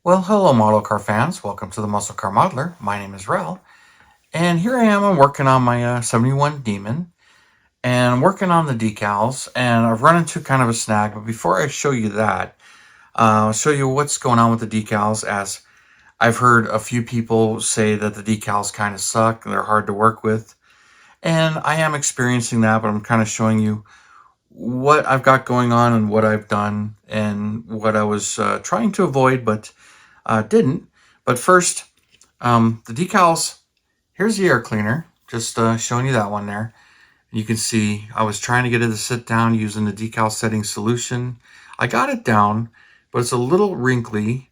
Well, hello, model car fans. Welcome to the Muscle Car Modeler. My name is Rel, and here I am. I'm working on my 71 Demon, and I'm working on the decals. And I've run into kind of a snag. But before I show you that, I'll show you what's going on with the decals. As I've heard a few people say that the decals kind of suck and they're hard to work with, and I am experiencing that. But I'm kind of showing you what I've got going on and what I've done and what I was trying to avoid, but didn't. But first, the decals, here's the air cleaner, just showing you that one there. You can see I was trying to get it to sit down using the decal setting solution. I got it down, but it's a little wrinkly.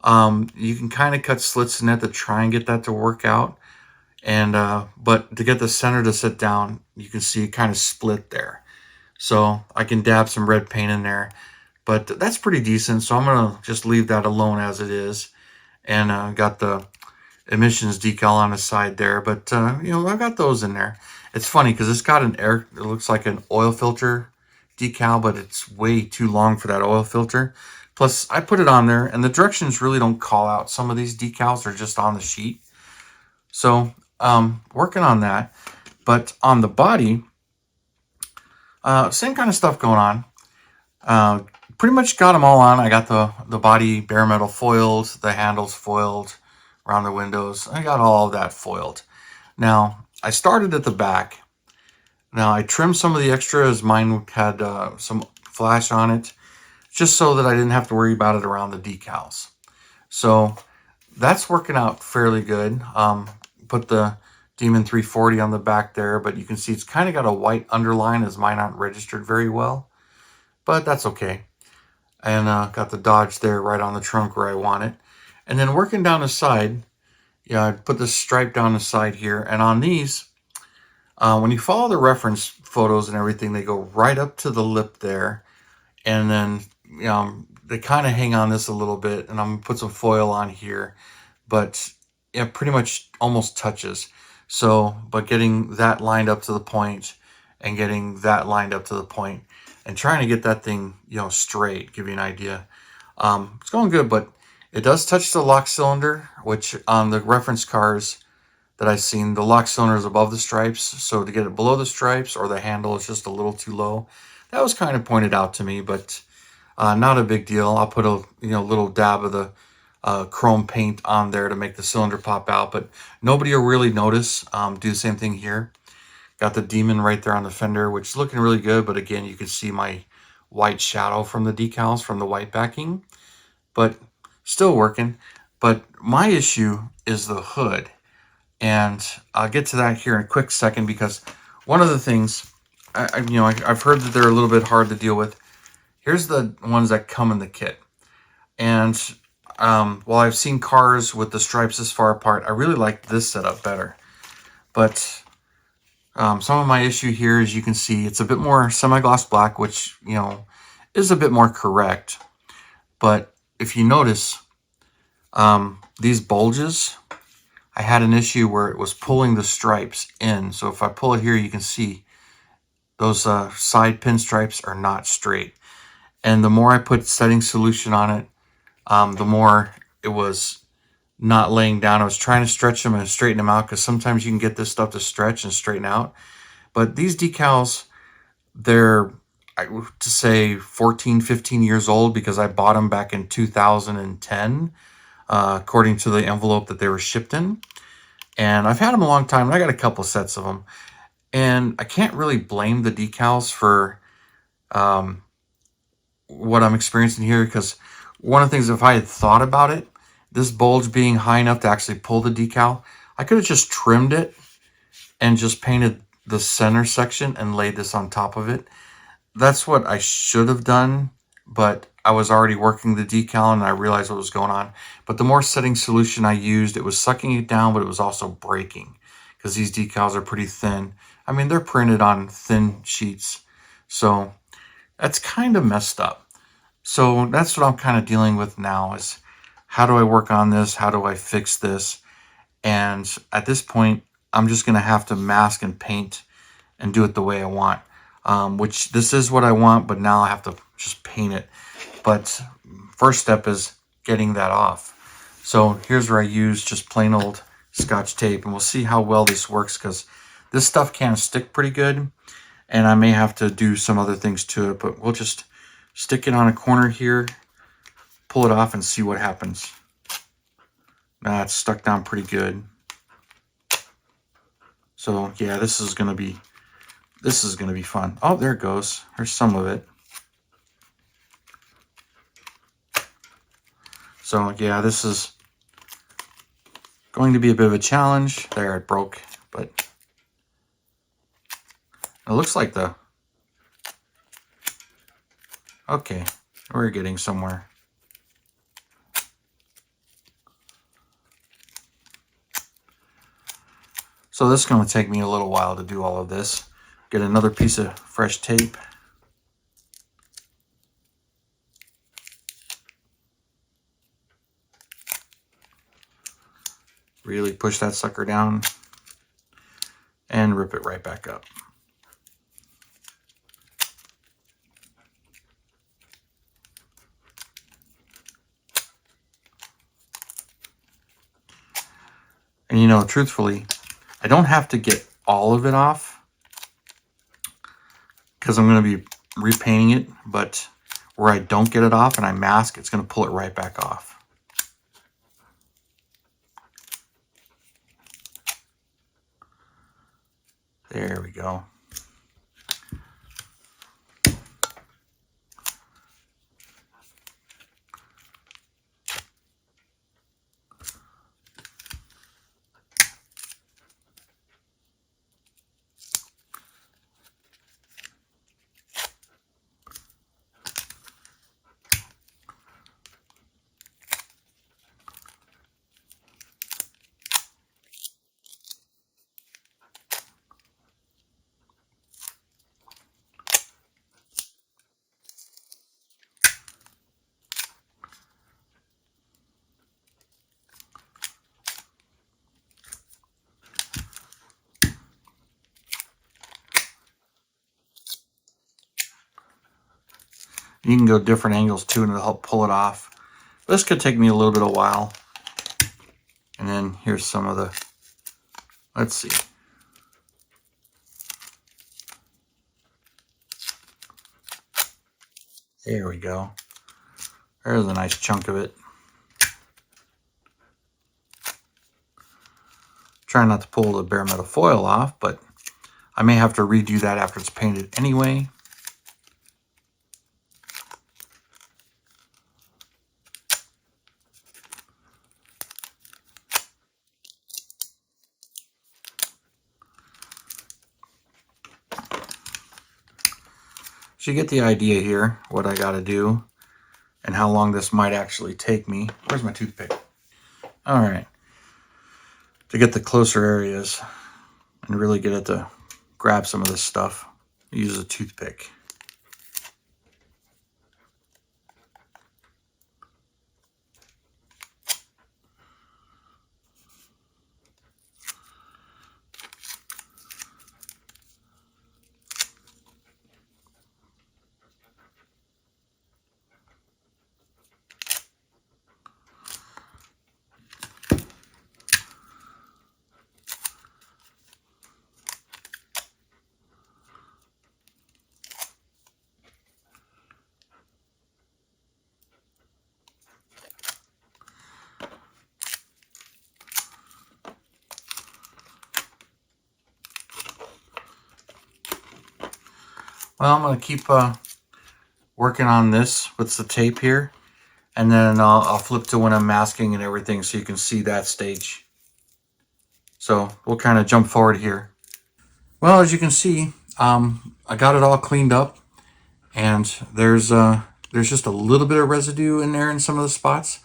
You can kind of cut slits in it to try and get that to work out. And but to get the center to sit down, you can see it kind of split there. So I can dab some red paint in there, but that's pretty decent. So I'm gonna just leave that alone as it is. And got the emissions decal on the side there, but I've got those in there. It's funny because it's got it looks like an oil filter decal, but it's way too long for that oil filter. Plus I put it on there and the directions really don't call out some of these decals. They're just on the sheet. So working on that. But on the body, same kind of stuff going on. Pretty much got them all on. I got the body bare metal foiled, the handles foiled around the windows. I got all of that foiled. Now, I started at the back. Now, I trimmed some of the extra as mine had some flash on it, just so that I didn't have to worry about it around the decals. So that's working out fairly good. Put the Demon 340 on the back there, but you can see it's kind of got a white underline as mine aren't registered very well, but that's okay. And got the Dodge there right on the trunk where I want it. And then working down the side, I put the stripe down the side here. And on these, when you follow the reference photos and everything, they go right up to the lip there. And then, they kind of hang on this a little bit. And I'm going to put some foil on here. But it pretty much almost touches. So, but getting that lined up to the point and getting that lined up to the point and trying to get that thing, straight, give you an idea. It's going good, but it does touch the lock cylinder, which on the reference cars that I've seen, the lock cylinder is above the stripes. So to get it below the stripes or the handle is just a little too low. That was kind of pointed out to me, but not a big deal. I'll put a little dab of the chrome paint on there to make the cylinder pop out, but nobody will really notice. Do the same thing here. Got the Demon right there on the fender, which is looking really good. But again, you can see my white shadow from the decals, from the white backing, but still working. But my issue is the hood. And I'll get to that here in a quick second, because one of the things, I've heard that they're a little bit hard to deal with. Here's the ones that come in the kit. And while I've seen cars with the stripes this far apart, I really like this setup better. But some of my issue here, as you can see, it's a bit more semi-gloss black, which, is a bit more correct. But if you notice, these bulges, I had an issue where it was pulling the stripes in. So if I pull it here, you can see those side pinstripes are not straight. And the more I put setting solution on it, the more it was not laying down. I was trying to stretch them and straighten them out, because sometimes you can get this stuff to stretch and straighten out. But these decals, they're, to say 14, 15 years old, because I bought them back in 2010, according to the envelope that they were shipped in. And I've had them a long time, and I got a couple sets of them. And I can't really blame the decals for what I'm experiencing here, because one of the things, if I had thought about it, this bulge being high enough to actually pull the decal, I could have just trimmed it and just painted the center section and laid this on top of it. That's what I should have done, but I was already working the decal and I realized what was going on. But the more setting solution I used, it was sucking it down, but it was also breaking, because these decals are pretty thin. I mean, they're printed on thin sheets, so that's kind of messed up. So that's what I'm kind of dealing with now, is how do I work on this? How do I fix this? And at this point, I'm just going to have to mask and paint and do it the way I want, which this is what I want, but now I have to just paint it. But first step is getting that off. So here's where I use just plain old Scotch tape, and we'll see how well this works, because this stuff can stick pretty good, and I may have to do some other things to it, but we'll just stick it on a corner here, pull it off, and see what happens. Now it's stuck down pretty good. So yeah, this is gonna be fun. Oh, there it goes. There's some of it. So yeah, this is going to be a bit of a challenge. There, it broke, but it looks like okay, we're getting somewhere. So this is going to take me a little while to do all of this. Get another piece of fresh tape. Really push that sucker down and rip it right back up. And you know, truthfully, I don't have to get all of it off because I'm going to be repainting it, but where I don't get it off and I mask, it's going to pull it right back off. There we go. You can go different angles too, and it'll help pull it off. This could take me a little bit of a while. And then here's some of the, let's see. There we go. There's a nice chunk of it. Trying not to pull the bare metal foil off, but I may have to redo that after it's painted anyway. So you get the idea here, what I got to do and how long this might actually take me. Where's my toothpick? All right. To get the closer areas and really get it to grab some of this stuff, use a toothpick. Well, I'm going to keep working on this with the tape here, and then I'll flip to when I'm masking and everything so you can see that stage. So we'll kind of jump forward here. Well, as you can see, I got it all cleaned up, and there's just a little bit of residue in there in some of the spots,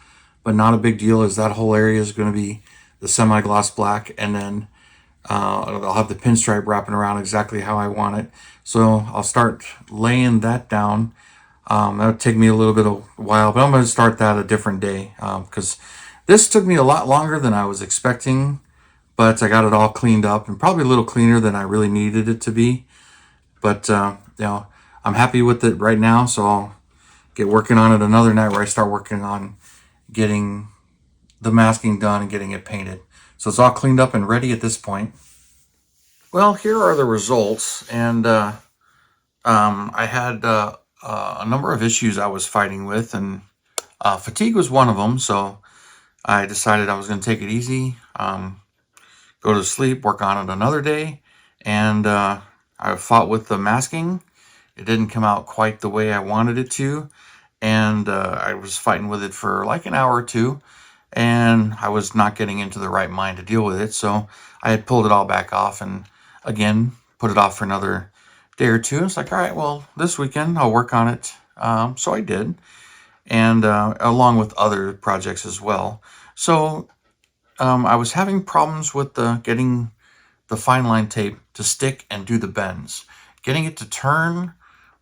but not a big deal, as that whole area is going to be the semi-gloss black, and then I'll have the pinstripe wrapping around exactly how I want it. So I'll start laying that down. That'll take me a little bit of a while, but I'm going to start that a different day, because this took me a lot longer than I was expecting, but I got it all cleaned up, and probably a little cleaner than I really needed it to be. But you know, I'm happy with it right now, so I'll get working on it another night where I start working on getting the masking done and getting it painted. So it's all cleaned up and ready at this point. Well, here are the results, and I had a number of issues I was fighting with, and fatigue was one of them. So I decided I was going to take it easy, go to sleep, work on it another day, and I fought with the masking. It didn't come out quite the way I wanted it to, and I was fighting with it for like an hour or two, and I was not getting into the right mind to deal with it. So I had pulled it all back off and again put it off for another day or two. It's like, all right, well, this weekend I'll work on it. So I did, and along with other projects as well. So I was having problems with getting the fine line tape to stick and do the bends. Getting it to turn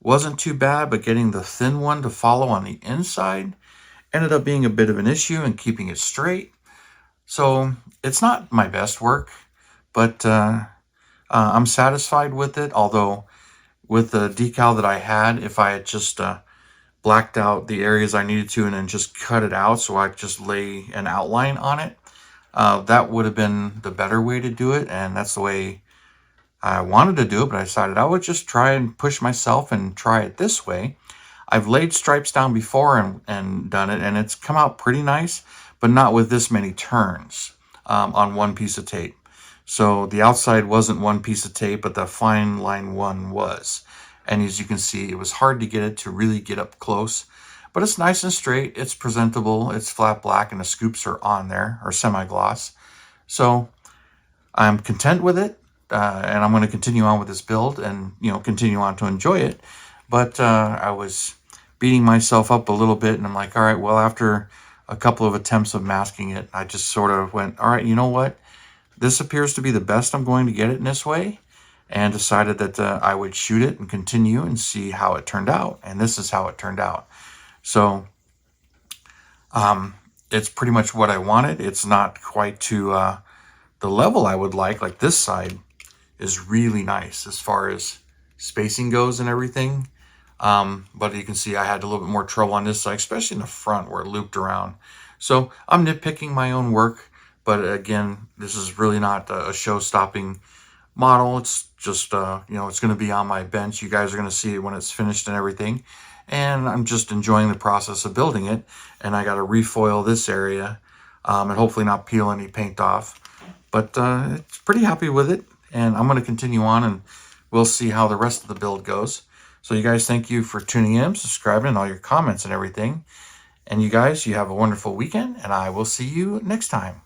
wasn't too bad, but getting the thin one to follow on the inside ended up being a bit of an issue and keeping it straight. So it's not my best work, but I'm satisfied with it. Although with the decal that I had, if I had just blacked out the areas I needed to and then just cut it out so I just lay an outline on it, that would have been the better way to do it. And that's the way I wanted to do it, but I decided I would just try and push myself and try it this way. I've laid stripes down before and done it, and it's come out pretty nice, but not with this many turns on one piece of tape. So the outside wasn't one piece of tape, but the fine line one was. And as you can see, it was hard to get it to really get up close, but it's nice and straight. It's presentable. It's flat black, and the scoops are on there, or semi-gloss. So I'm content with it, and I'm going to continue on with this build and continue on to enjoy it. But I was beating myself up a little bit, and I'm like, all right, well, after a couple of attempts of masking it, I just sort of went, all right, you know what? This appears to be the best I'm going to get it in this way, and decided that I would shoot it and continue and see how it turned out. And this is how it turned out. So it's pretty much what I wanted. It's not quite to the level I would like this side is really nice as far as spacing goes and everything. But you can see I had a little bit more trouble on this side, especially in the front where it looped around. So I'm nitpicking my own work, but again, this is really not a show-stopping model. It's just, it's going to be on my bench. You guys are going to see it when it's finished and everything. And I'm just enjoying the process of building it. And I got to refoil this area and hopefully not peel any paint off. But it's pretty happy with it. And I'm going to continue on, and we'll see how the rest of the build goes. So you guys, thank you for tuning in, subscribing, and all your comments and everything. And you guys, you have a wonderful weekend, and I will see you next time.